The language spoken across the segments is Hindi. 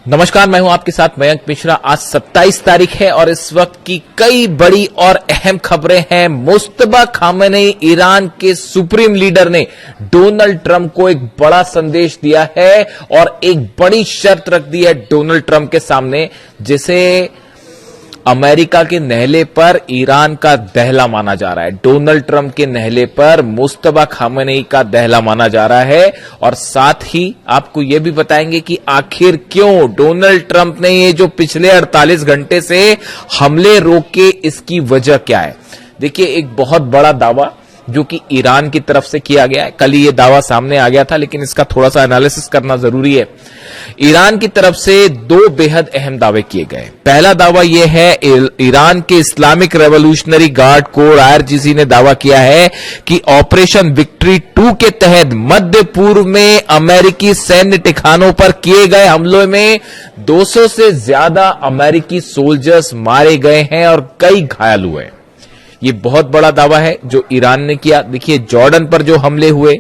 नमस्कार, मैं हूं आपके साथ मयंक मिश्रा। आज 27 तारीख है और इस वक्त की कई बड़ी और अहम खबरें हैं। मुस्तफा खामेनेई, ईरान के सुप्रीम लीडर, ने डोनाल्ड ट्रंप को एक बड़ा संदेश दिया है और एक बड़ी शर्त रख दी है डोनाल्ड ट्रंप के सामने, जिसे अमेरिका के नहले पर ईरान का दहला माना जा रहा है। डोनाल्ड ट्रंप के नहले पर मुस्तफा खामेनेई का दहला माना जा रहा है और साथ ही आपको यह भी बताएंगे कि आखिर क्यों डोनाल्ड ट्रंप ने ये जो पिछले 48 घंटे से हमले रोके, इसकी वजह क्या है। देखिए, एक बहुत बड़ा दावा जो कि ईरान की तरफ से किया गया है। कल ही ये दावा सामने आ गया था, लेकिन इसका थोड़ा सा एनालिसिस करना जरूरी है। ईरान की तरफ से दो बेहद अहम दावे किए गए। पहला दावा यह है, ईरान के Islamic revolutionary guard core IRGC ने दावा किया है कि ऑपरेशन विक्ट्री 2 के तहत मध्य पूर्व में अमेरिकी सैन्य ठिकानों पर किए गए हमलों में 200 से ज्यादा अमेरिकी सोल्जर्स मारे गए हैं और कई घायल हुए। ये बहुत बड़ा दावा है जो ईरान ने किया। देखिए, जॉर्डन पर जो हमले हुए,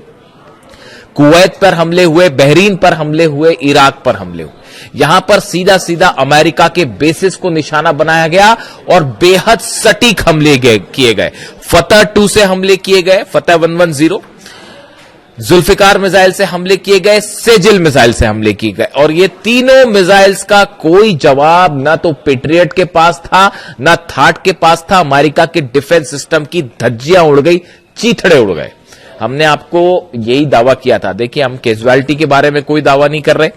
कुवैत पर हमले हुए, बहरीन पर हमले हुए, इराक पर हमले हुए, यहां पर सीधा सीधा अमेरिका के बेसिस को निशाना बनाया गया और बेहद सटीक हमले किए गए। फतह 2 से हमले किए गए, फतह 110, जुल्फिकार मिसाइल से हमले किए गए, सेजिल मिसाइल से हमले किए गए और ये तीनों मिसाइल्स का कोई जवाब ना तो पेट्रियट के पास था, ना थाट के पास था। अमेरिका के डिफेंस सिस्टम की धज्जियां उड़ गई, चीथड़े उड़ गए। हमने आपको यही दावा किया था। देखिए, हम कैजुअलिटी के बारे में कोई दावा नहीं कर रहे,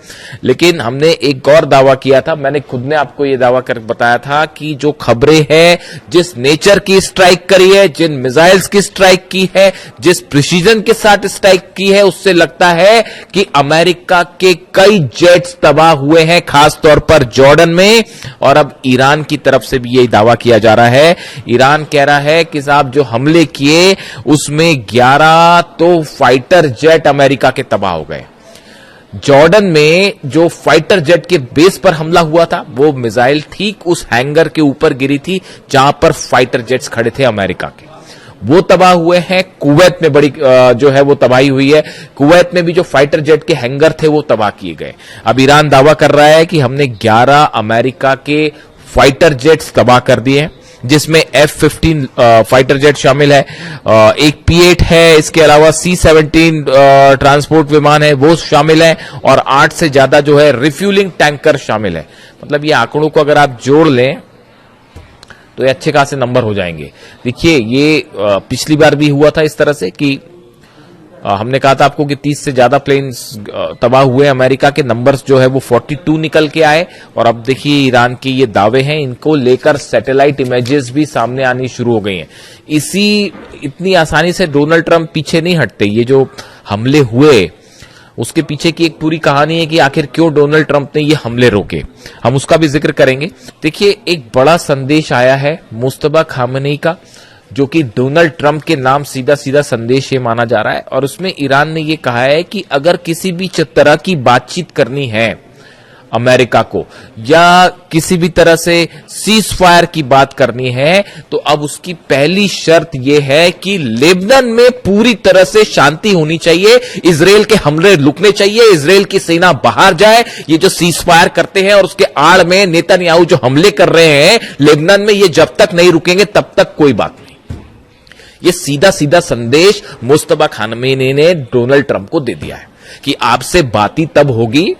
लेकिन हमने एक और दावा किया था। मैंने खुद ने आपको यह दावा कर बताया था कि जो खबरें हैं, जिस नेचर की स्ट्राइक करी है, जिन मिसाइल्स की स्ट्राइक की है, जिस प्रिसीजन के साथ स्ट्राइक की है, उससे लगता है कि अमेरिका के कई जेट्स तबाह हुए हैं, खासतौर पर जॉर्डन में। और अब ईरान की तरफ से भी यही दावा किया जा रहा है। ईरान कह रहा है कि साहब, जो हमले किए उसमें 11 तो फाइटर जेट अमेरिका के तबाह हो गए। जॉर्डन में जो फाइटर जेट के बेस पर हमला हुआ था, वो मिसाइल ठीक उस हैंगर के ऊपर गिरी थी जहां पर फाइटर जेट्स खड़े थे अमेरिका के, वो तबाह हुए हैं। कुवैत में बड़ी जो है वो तबाही हुई है। कुवैत में भी जो फाइटर जेट के हैंगर थे वो तबाह किए गए। अब ईरान दावा कर रहा है कि हमने 11 अमेरिका के फाइटर जेट्स तबाह कर दिए हैं, जिसमें F-15 फाइटर जेट शामिल है, एक P-8 है, इसके अलावा C-17 ट्रांसपोर्ट विमान है, वो शामिल है और 8 से ज्यादा जो है रिफ्यूलिंग टैंकर शामिल है। मतलब ये आंकड़ों को अगर आप जोड़ लें तो ये अच्छे खासे नंबर हो जाएंगे। देखिए, ये पिछली बार भी हुआ था इस तरह से कि हमने कहा था आपको कि 30 से ज्यादा प्लेन्स तबाह हुए। अमेरिका के नंबर्स जो है वो 42 निकल के आए और अब देखिए ईरान के ये दावे हैं, इनको लेकर सैटेलाइट इमेजेस भी सामने आनी शुरू हो गई हैं। इतनी आसानी से डोनाल्ड ट्रंप पीछे नहीं हटते। ये जो हमले हुए, उसके पीछे की एक पूरी कहानी है कि आखिर क्यों डोनाल्ड ट्रंप ने ये हमले रोके, हम उसका भी जिक्र करेंगे। देखिए, एक बड़ा संदेश आया है मुस्तफा खामेनेई का, जो कि डोनाल्ड ट्रंप के नाम सीधा सीधा संदेश ये माना जा रहा है और उसमें ईरान ने ये कहा है कि अगर किसी भी तरह की बातचीत करनी है अमेरिका को, या किसी भी तरह से सीज फायर की बात करनी है, तो अब उसकी पहली शर्त यह है कि लेबनान में पूरी तरह से शांति होनी चाहिए, इजराइल के हमले रुकने चाहिए, इजराइल की सेना बाहर जाए। ये जो सीज फायर करते हैं और उसके आड़ में नेतन्याहू जो हमले कर रहे हैं लेबनान में, ये जब तक नहीं रुकेंगे तब तक कोई बात नहीं। ये सीधा सीधा संदेश मुस्तफा खामेनेई ने डोनाल्ड ट्रंप को दे दिया है कि आपसे बात ही तब होगी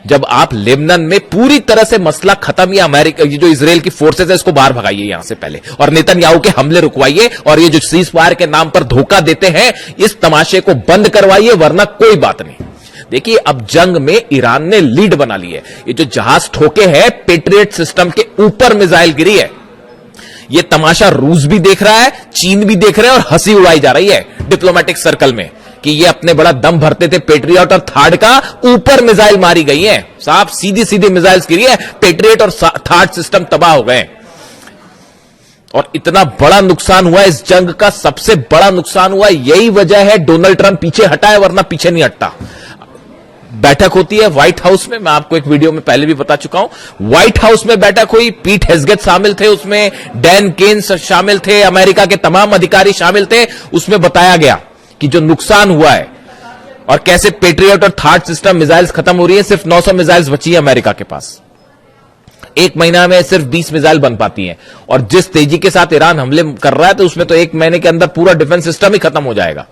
जब आप लेबनान में पूरी तरह से मसला खत्म, या अमेरिका, ये जो इजराइल की फोर्सेस है इसको बाहर भगाइए यहां से पहले, और नेतन्याहू के हमले रुकवाइए और ये जो सीज फायर के नाम पर धोखा देते हैं, इस तमाशे को बंद करवाइए, वरना कोई बात नहीं। देखिए, अब जंग में ईरान ने लीड बना ली है। ये जो जहाज ठोके हैं, पेट्रियट सिस्टम के ऊपर मिसाइल गिरी है, ये तमाशा रूस भी देख रहा है, चीन भी देख रहा है और हंसी उड़ाई जा रही है डिप्लोमेटिक सर्कल में कि ये अपने बड़ा दम भरते थे। पेट्रियट और थार्ड का ऊपर मिसाइल मारी गई है, साफ सीधी सीधी मिसाइल्स गिरी है, पेट्रियट और थार्ड सिस्टम तबाह हो गए और इतना बड़ा नुकसान हुआ। इस जंग का सबसे बड़ा नुकसान हुआ, यही वजह है डोनाल्ड ट्रंप पीछे हटा है, वरना पीछे नहीं हटता। बैठक होती है व्हाइट हाउस में, मैं आपको एक वीडियो में पहले भी बता चुका हूं। व्हाइट हाउस में बैठक हुई, पीट हेग्सेट शामिल थे उसमें, डैन केन्स शामिल थे, अमेरिका के तमाम अधिकारी शामिल थे। उसमें बताया गया कि जो नुकसान हुआ है और कैसे पेट्रियट और थार्ड सिस्टम मिसाइल्स खत्म हो रही है। सिर्फ 900 मिसाइल्स बची है अमेरिका के पास, एक महीना में सिर्फ 20 मिसाइल बन पाती हैं। और जिस तेजी के साथ ईरान हमले कर रहा है तो उसमें तो एक महीने के अंदर पूरा डिफेंस सिस्टम ही खत्म हो जाएगा।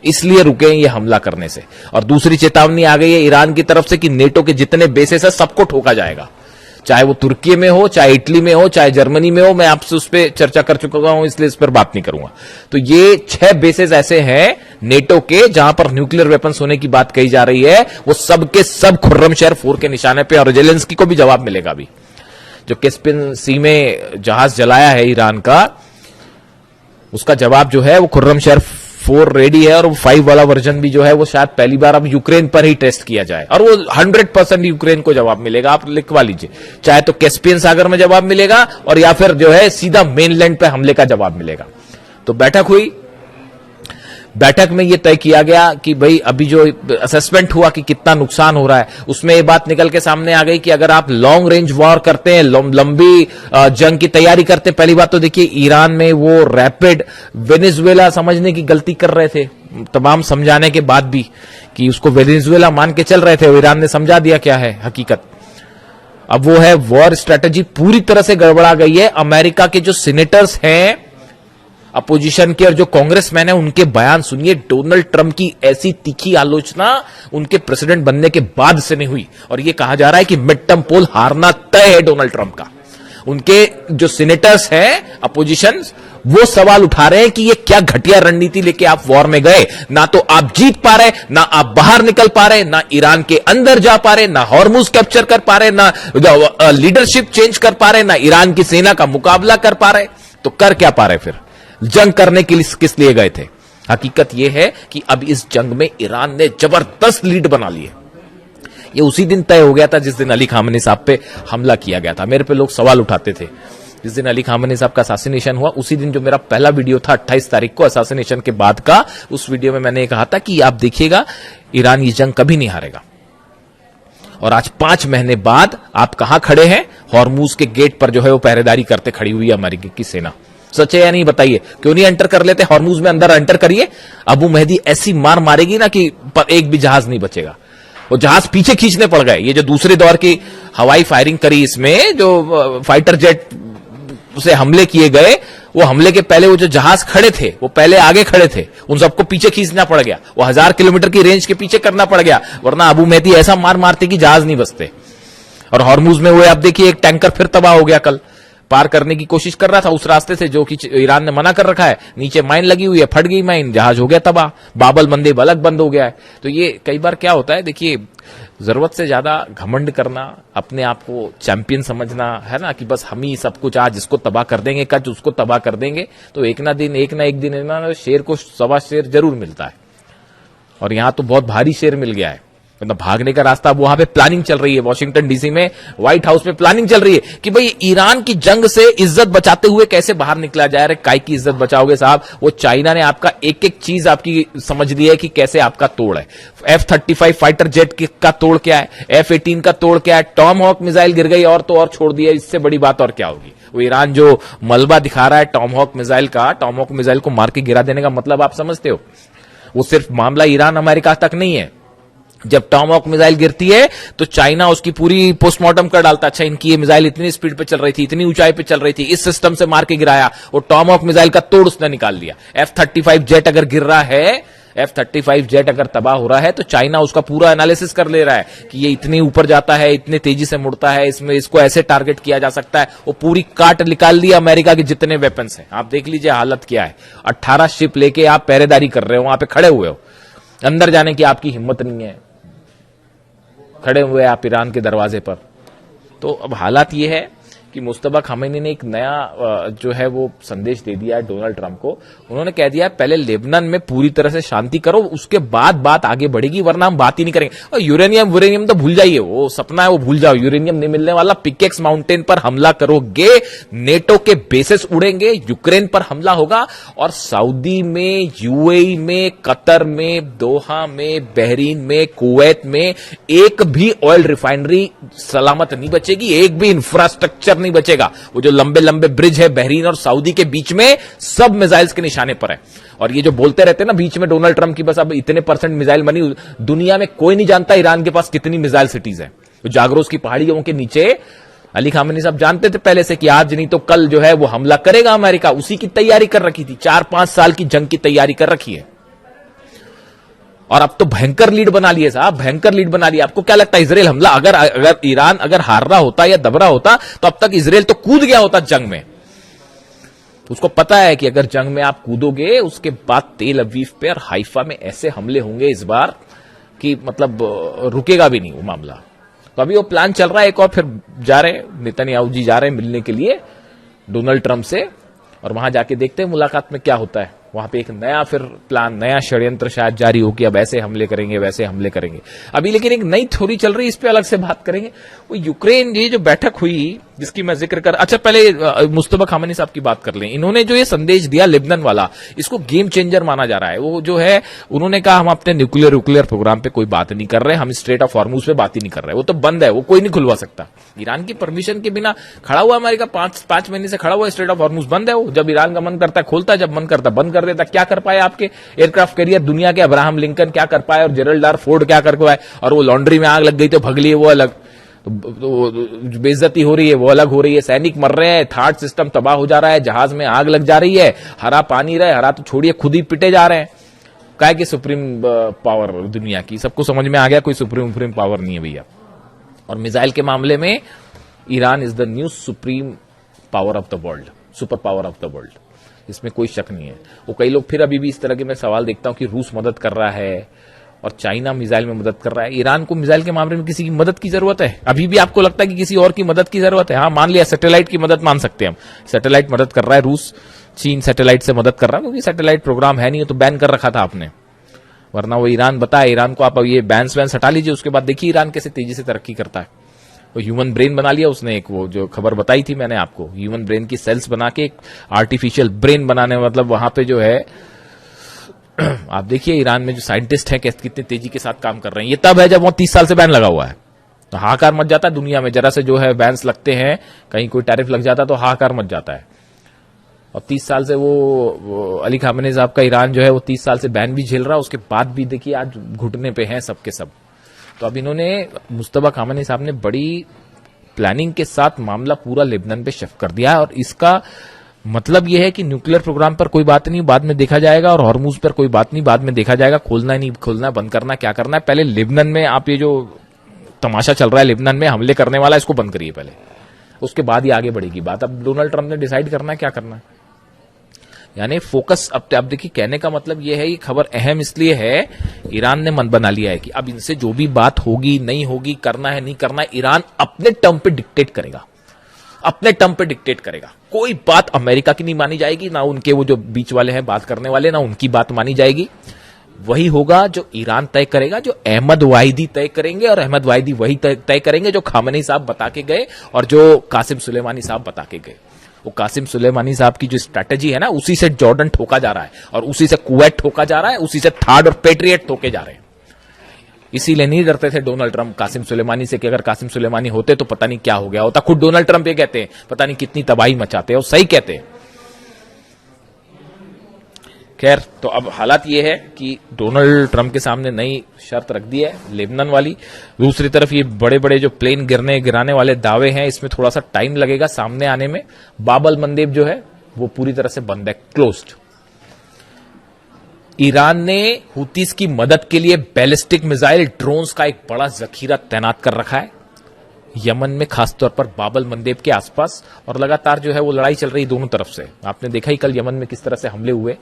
इसलिए रुके ये हमला करने से। और दूसरी चेतावनी आ गई है ईरान की तरफ से कि नेटो के जितने बेसेस है सबको ठोका जाएगा, चाहे वो तुर्की में हो, चाहे इटली में हो, चाहे जर्मनी में हो। मैं आपसे उस पर चर्चा कर चुका हूं, इसलिए इस पर बात नहीं करूंगा। तो ये 6 बेसेस ऐसे हैं नेटो के जहां पर न्यूक्लियर वेपन्स होने की बात कही जा रही है। वो सबके सब खुर्रमशहर 4 के निशाने पे, और जेलेंस्की को भी जवाब मिलेगा। अभी जो कैस्पियन सी में जहाज जलाया है ईरान का, उसका जवाब जो है वो खुर्रमशहर 4 रेडी है। और वो 5 वाला वर्जन भी जो है वो शायद पहली बार अब यूक्रेन पर ही टेस्ट किया जाए, और वो 100% यूक्रेन को जवाब मिलेगा। आप लिखवा लीजिए, चाहे तो कैस्पियन सागर में जवाब मिलेगा और या फिर जो है सीधा मेनलैंड पे हमले का जवाब मिलेगा। तो बैठक हुई, बैठक में यह तय किया गया कि भाई अभी जो असेसमेंट हुआ कि कितना नुकसान हो रहा है, उसमें यह बात निकल के सामने आ गई कि अगर आप लॉन्ग रेंज वॉर करते हैं, लंबी जंग की तैयारी करते हैं, पहली बात तो देखिए ईरान में वो रैपिड वेनेजुएला समझने की गलती कर रहे थे, तमाम समझाने के बाद भी कि उसको वेनेजुएला मान के चल रहे थे। ईरान ने समझा दिया क्या है हकीकत। अब वो है वॉर स्ट्रेटेजी पूरी तरह से गड़बड़ा गई है। अमेरिका के जो सीनेटर्स हैं अपोजिशन के और जो कांग्रेसमैन है, उनके बयान सुनिए। डोनाल्ड ट्रंप की ऐसी तीखी आलोचना उनके प्रेसिडेंट बनने के बाद से नहीं हुई, और यह कहा जा रहा है कि मिड टर्म पोल हारना तय है डोनाल्ड ट्रंप का। उनके जो सीनेटर्स हैं अपोजिशन, वो सवाल उठा रहे हैं कि ये क्या घटिया रणनीति लेके आप वॉर में गए। ना तो आप जीत पा रहे, ना आप बाहर निकल पा रहे, ना ईरान के अंदर जा पा रहे, ना हॉर्मुज कैप्चर कर पा रहे, ना लीडरशिप चेंज कर पा रहे, ना ईरान की सेना का मुकाबला कर पा रहे। तो कर क्या पा रहे फिर? जंग करने के लिए किस लिए गए थे? हकीकत यह है कि अब इस जंग में ईरान ने जबरदस्त लीड बना ली है। यह उसी दिन तय हो गया था जिस दिन अली खामेनी साहब पे हमला किया गया था। मेरे पे लोग सवाल उठाते थे जिस दिन अली खामेनी साहब का असैसिनेशन हुआ, उसी दिन जो मेरा पहला वीडियो था 28 तारीख को असैसिनेशन के बाद का, उस वीडियो में मैंने कहा था कि आप देखिएगा ईरान ये जंग कभी नहीं हारेगा। और आज 5 महीने बाद आप कहां खड़े हैं? हॉर्मुज के गेट पर जो है वो पहरेदारी करते खड़ी हुई है अमेरिका की सेना। सच है या नहीं बताइए? क्यों नहीं एंटर कर लेते? हॉर्मुज में अंदर एंटर करिए, अबू मेहदी ऐसी मार मारेगी ना कि एक भी जहाज नहीं बचेगा। वो जहाज पीछे खींचने पड़ गए। ये जो दूसरे दौर की हवाई फायरिंग करी, इसमें जो फाइटर जेट से हमले किए गए, वो हमले के पहले वो जो जहाज खड़े थे वो पहले आगे खड़े थे, उन सबको पीछे खींचना पड़ गया। वो 1000 किलोमीटर की रेंज के पीछे करना पड़ गया, वरना अबू मेहदी ऐसा मार मारते कि जहाज नहीं बचते। और हॉर्मुज में वो आप देखिए एक टैंकर फिर तबाह हो गया, कल पार करने की कोशिश कर रहा था उस रास्ते से जो कि ईरान ने मना कर रखा है। नीचे माइन लगी हुई है, फट गई माइन, जहाज हो गया तबाह, बाबल मंदेब अलग बंद हो गया है। तो ये कई बार क्या होता है, देखिए जरूरत से ज्यादा घमंड करना, अपने आप को चैंपियन समझना है ना, कि बस हम ही सब कुछ, आज इसको तबाह कर देंगे, कल उसको तबाह कर देंगे, तो एक ना एक दिन ना शेर को सवा शेर जरूर मिलता है। और यहां तो बहुत भारी शेर मिल गया है, मतलब भागने का रास्ता। अब वहां पे प्लानिंग चल रही है वॉशिंगटन डीसी में, व्हाइट हाउस में प्लानिंग चल रही है कि भाई ईरान की जंग से इज्जत बचाते हुए कैसे बाहर निकला जाए। अरे काय की इज्जत बचाओगे साहब? वो चाइना ने आपका एक एक चीज आपकी समझ ली है कि कैसे आपका तोड़ है। F-35 फाइटर जेट का तोड़ क्या है, F-18 का तोड़ क्या है, टॉम हॉक मिसाइल गिर गई और तो और छोड़ दिया, इससे बड़ी बात और क्या होगी। वो ईरान जो मलबा दिखा रहा है टॉम हॉक मिसाइल का, टॉम हॉक मिसाइल को मार के गिरा देने का मतलब आप समझते हो? वो सिर्फ मामला ईरान अमेरिका तक नहीं है। जब टॉमहॉक मिसाइल गिरती है तो चाइना उसकी पूरी पोस्टमार्टम कर डालता, अच्छा इनकी ये मिसाइल इतनी स्पीड पे चल रही थी, इतनी ऊंचाई पे चल रही थी, इस सिस्टम से मार के गिराया। वो टॉमहॉक मिसाइल का तोड़ उसने निकाल दिया। F-35 जेट अगर गिर रहा है, F-35 जेट अगर तबाह हो रहा है, तो चाइना उसका पूरा एनालिसिस कर ले रहा है कि ये इतने ऊपर जाता है, इतने तेजी से मुड़ता है, इसमें इसको ऐसे टारगेट किया जा सकता है। वो पूरी काट निकाल दी अमेरिका के जितने वेपन्स हैं। आप देख लीजिए हालत क्या है। 18 शिप लेके आप पहरेदारी कर रहे हो, वहां पे खड़े हुए हो, अंदर जाने की आपकी हिम्मत नहीं है, खड़े हुए आप ईरान के दरवाजे पर। तो अब हालात ये है कि मुस्तफा खामेनी ने एक नया जो है वो संदेश दे दिया है डोनाल्ड ट्रंप को। उन्होंने कह दिया है पहले लेबनान में पूरी तरह से शांति करो, उसके बाद बात आगे बढ़ेगी, वरना हम बात ही नहीं करेंगे। और यूरेनियम तो भूल जाइए, वो सपना है, वो भूल जाओ, यूरेनियम नहीं मिलने वाला। पिकेक्स माउंटेन पर हमला करोगे, नेटो के बेसेस उड़ेंगे, यूक्रेन पर हमला होगा, और सऊदी में, यूएई में, कतर में, दोहा में, बहरीन में, कुवैत में एक भी ऑयल रिफाइनरी सलामत नहीं बचेगी, एक भी इंफ्रास्ट्रक्चर नहीं बचेगा। वो जो लंबे लंबे ब्रिज है बहरीन और सऊदी के बीच में, सब मिसाइल्स के निशाने पर है। और ये जो बोलते रहते हैं ना बीच में डोनाल्ड ट्रंप की बस अब इतने % मिसाइल बनी, दुनिया में कोई नहीं जानता ईरान के पास कितनी मिसाइल सिटीज है। जागरोस की पहाड़ियों के नीचे अली खामेनी साहब जानते थे पहले से कि आज नहीं तो कल जो है वो हमला करेगा अमेरिका, उसी की तैयारी कर रखी थी। 4-5 साल की जंग की तैयारी कर रखी है। और अब तो भयंकर लीड बना लिए साहब, भयंकर लीड बना लिया। आपको क्या लगता है इसराइल हमला अगर ईरान अगर हार रहा होता या दब रहा होता तो अब तक इसराइल तो कूद गया होता जंग में। उसको पता है कि अगर जंग में आप कूदोगे उसके बाद तेल अवीव पे और हाइफा में ऐसे हमले होंगे इस बार कि मतलब रुकेगा भी नहीं वो मामला। तो अभी वो प्लान चल रहा है एक और, फिर जा रहे नेतन्याहू जी जा रहे हैं मिलने के लिए डोनाल्ड ट्रंप से, और वहां जाके देखते हैं मुलाकात में क्या होता है। वहां पे एक नया फिर प्लान, नया षड्यंत्र शायद जारी हो कि अब ऐसे हमले करेंगे वैसे हमले करेंगे। अभी लेकिन एक नई थ्योरी चल रही है, इस पे अलग से बात करेंगे। वो यूक्रेन ये जो बैठक हुई जिसकी मैं जिक्र कर, अच्छा पहले मुस्तफा खामेनी साहब की बात कर लें। इन्होंने जो ये संदेश दिया लेबनान वाला, इसको गेम चेंजर माना जा रहा है। वो जो है उन्होंने कहा हम अपने न्यूक्लियर प्रोग्राम पे कोई बात नहीं कर रहे, हम स्ट्रेट ऑफ हॉर्मुज पे बात ही नहीं कर रहे, वो तो बंद है, वो कोई नहीं खुलवा सकता। ईरान की परमिशन के बिना खड़ा हुआ अमेरिका, 5 महीने से खड़ा हुआ, स्ट्रेट ऑफ हॉर्मुज बंद है। वो जब ईरान का मन करता है खोलता है, जब मन करता है बंद कर देता। क्या कर पाए आपके एयरक्राफ्ट कैरियर दुनिया के? अब्राहम लिंकन क्या कर पाए और जेरल्ड आर फोर्ड क्या कर पाए? और वो लॉन्ड्री में आग लग गई तो भग लिए, वो अलग। तो बेइज्जती हो रही है वो अलग हो रही है, सैनिक मर रहे हैं, थार्ड सिस्टम तबाह हो जा रहा है, जहाज में आग लग जा रही है, हरा पानी रहे, हरा तो छोड़िए खुद ही पिटे जा रहे हैं। क्या कि सुप्रीम पावर दुनिया की, सबको समझ में आ गया कोई सुप्रीम पावर नहीं है भैया। और मिसाइल के मामले में Iran is the new supreme power of the world, super power of the world, इसमें कोई शक नहीं है। वो कई लोग फिर अभी भी इस तरह के मैं सवाल देखता हूं कि रूस मदद कर रहा है और चाइना मिसाइल में मदद कर रहा है। ईरान को मिसाइल के मामले में किसी की मदद की जरूरत है? अभी भी आपको लगता है कि किसी और की मदद की जरूरत है? हाँ, मान लिया सैटेलाइट की मदद मान सकते हैं हम, सैटेलाइट मदद कर रहा है रूस, चीन सैटेलाइट से मदद कर रहा है, क्योंकि सैटेलाइट प्रोग्राम है नहीं तो बैन कर रखा था आपने, वरना वो ईरान बताए ईरान को आप अब ये बैन हटा लीजिए, उसके बाद देखिए ईरान कैसे तेजी से तरक्की करता है। वो ह्यूमन ब्रेन बना लिया उसने, एक वो जो खबर बताई थी मैंने आपको, ह्यूमन ब्रेन की सेल्स बना के एक आर्टिफिशियल ब्रेन बनाने, मतलब वहां पे जो है आप देखिए ईरान में जो साइंटिस्ट हैं कितनी तेजी के साथ काम कर रहे हैं। ये तब है जब वो 30 साल से बैन लगा हुआ है, तो हाहाकार मच जाता है दुनिया में। जरा से जो है बैन्स लगते हैं, कहीं कोई टैरिफ लग जाता है तो हाहाकार मच जाता है। और 30 साल से वो अली खामेनी साहब का ईरान जो है वो 30 साल से बैन भी झेल रहा है, उसके बाद भी देखिए आज घुटने पे हैं सबके सब। तो अब इन्होंने मुस्तफा खामेनी साहब ने बड़ी प्लानिंग के साथ मामला पूरा लेबनान पे शिफ्ट कर दिया है, और इसका मतलब यह है कि न्यूक्लियर प्रोग्राम पर कोई बात नहीं, बाद में देखा जाएगा, और हॉर्मुज पर कोई बात नहीं, बाद में देखा जाएगा, खोलना नहीं खोलना, बंद करना क्या करना है। पहले लेबनान में आप ये जो तमाशा चल रहा है लेबनान में हमले करने वाला, इसको बंद करिए पहले, उसके बाद ही आगे बढ़ेगी बात। अब डोनाल्ड ट्रंप ने डिसाइड करना है क्या करना है, यानी फोकस अब देखिए, कहने का मतलब यह है ये खबर अहम इसलिए है, ईरान ने मन बना लिया है कि अब इनसे जो भी बात होगी नहीं होगी, करना है नहीं करना है, ईरान अपने टर्म पे डिक्टेट करेगा, अपने टर्म पे डिक्टेट करेगा। कोई बात अमेरिका की नहीं मानी जाएगी, ना उनके वो जो बीच वाले हैं बात करने वाले, ना उनकी बात मानी जाएगी। वही होगा जो ईरान तय करेगा, जो अहमद वाहिदी तय करेंगे, और अहमद वाहिदी वही तय करेंगे जो खामेनी साहब बता के गए और जो कासिम सुलेमानी साहब बता के गए। वो कासिम सुलेमानी साहब की जो स्ट्रैटेजी है ना, उसी से जॉर्डन ठोका जा रहा है, और उसी से कुवैत ठोका जा रहा है, उसी से थार्ड और पेट्रियट ठोके जा रहे हैं। इसीलिए नहीं डरते थे डोनाल्ड ट्रंप कासिम सुलेमानी से कि अगर कासिम सुलेमानी होते तो पता नहीं क्या हो गया होता। खुद डोनाल्ड ट्रंप ये कहते हैं पता नहीं कितनी तबाही मचाते हैं, और सही कहते हैं। खैर, तो अब हालात ये है कि डोनाल्ड ट्रंप के सामने नई शर्त रख दी है लेबनान वाली। दूसरी तरफ ये बड़े बड़े जो प्लेन गिराने वाले दावे हैं, इसमें थोड़ा सा टाइम लगेगा सामने आने में। बाबल मंदेब जो है वो पूरी तरह से बंद है, क्लोज्ड। ईरान ने हुतीस की मदद के लिए बैलिस्टिक मिसाइल ड्रोन्स का एक बड़ा जखीरा तैनात कर रखा है यमन में, खासतौर पर बाबल मंदेब के आसपास, और लगातार जो है वो लड़ाई चल रही दोनों तरफ से। आपने देखा ही कल यमन में किस तरह से हमले हुए,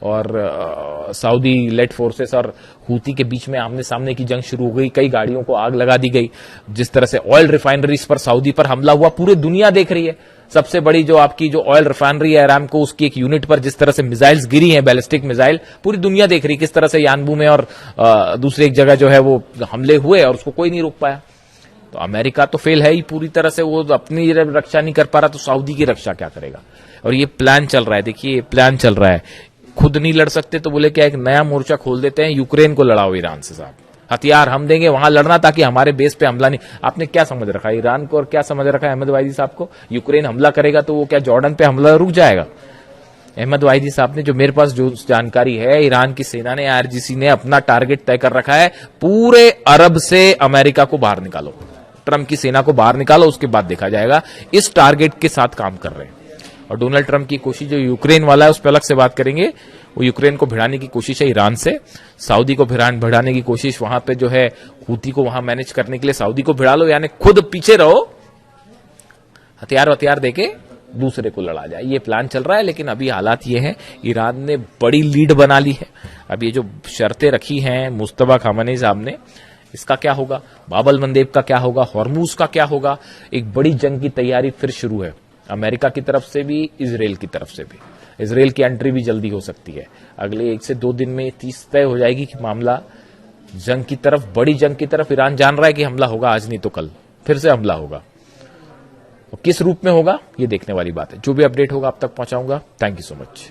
और सऊदी लेड फोर्सेस और हूती के बीच में आमने सामने की जंग शुरू हो गई। कई गाड़ियों को आग लगा दी गई। जिस तरह से ऑयल रिफाइनरीज पर सऊदी पर हमला हुआ, पूरी दुनिया देख रही है। सबसे बड़ी जो आपकी जो ऑयल रिफाइनरी है अरामको, उसकी एक यूनिट पर जिस तरह से मिसाइल्स गिरी हैं, बैलिस्टिक मिसाइल, पूरी दुनिया देख रही है किस तरह से यानबू में और दूसरी एक जगह जो है वो हमले हुए, और उसको कोई नहीं रोक पाया। तो अमेरिका तो फेल है ही पूरी तरह से, वो अपनी रक्षा नहीं कर पा रहा, तो सऊदी की रक्षा क्या करेगा। और ये प्लान चल रहा है, देखिए ये प्लान चल रहा है। खुद नहीं लड़ सकते तो बोले क्या एक नया मोर्चा खोल देते हैं, यूक्रेन को लड़ाओ ईरान से साहब। हथियार हम देंगे, वहां लड़ना ताकि हमारे बेस पे हमला नहीं। आपने क्या समझ रखा है ईरान को और क्या समझ रखा है अहमद वाहिदी साहब को? यूक्रेन हमला करेगा तो वो क्या जॉर्डन पे हमला रुक जाएगा? अहमद वाहिदी साहब ने, जो मेरे पास जो जानकारी है, ईरान की सेना ने, आईआरजीसी ने अपना टारगेट तय कर रखा है, पूरे अरब से अमेरिका को बाहर निकालो, ट्रंप की सेना को बाहर निकालो, उसके बाद देखा जाएगा। इस टारगेट के साथ काम कर रहे हैं। और डोनाल्ड ट्रंप की कोशिश जो यूक्रेन वाला है उस पर अलग से बात करेंगे। वो यूक्रेन को भिड़ाने की कोशिश है ईरान से, सऊदी को भिड़ाने की कोशिश वहां पे जो है हूती को वहां मैनेज करने के लिए सऊदी को भिड़ा लो, यानी खुद पीछे रहो, हथियार देके दूसरे को लड़ा जाए, ये प्लान चल रहा है। लेकिन अभी हालात ये हैं, ईरान ने बड़ी लीड बना ली है। अब ये जो शर्तें रखी हैं मुस्तफा खामेनी साहब ने, इसका क्या होगा? बाबल मंदेब का क्या होगा? हॉर्मूज का क्या होगा? एक बड़ी जंग की तैयारी फिर शुरू है, अमेरिका की तरफ से भी, इजराइल की तरफ से भी। इजराइल की एंट्री भी जल्दी हो सकती है, अगले 1 से 2 दिन में 30 तय हो जाएगी कि मामला जंग की तरफ, बड़ी जंग की तरफ। ईरान जान रहा है कि हमला होगा, आज नहीं तो कल फिर से हमला होगा। तो किस रूप में होगा ये देखने वाली बात है। जो भी अपडेट होगा आप तक पहुंचाऊंगा। Thank you so much.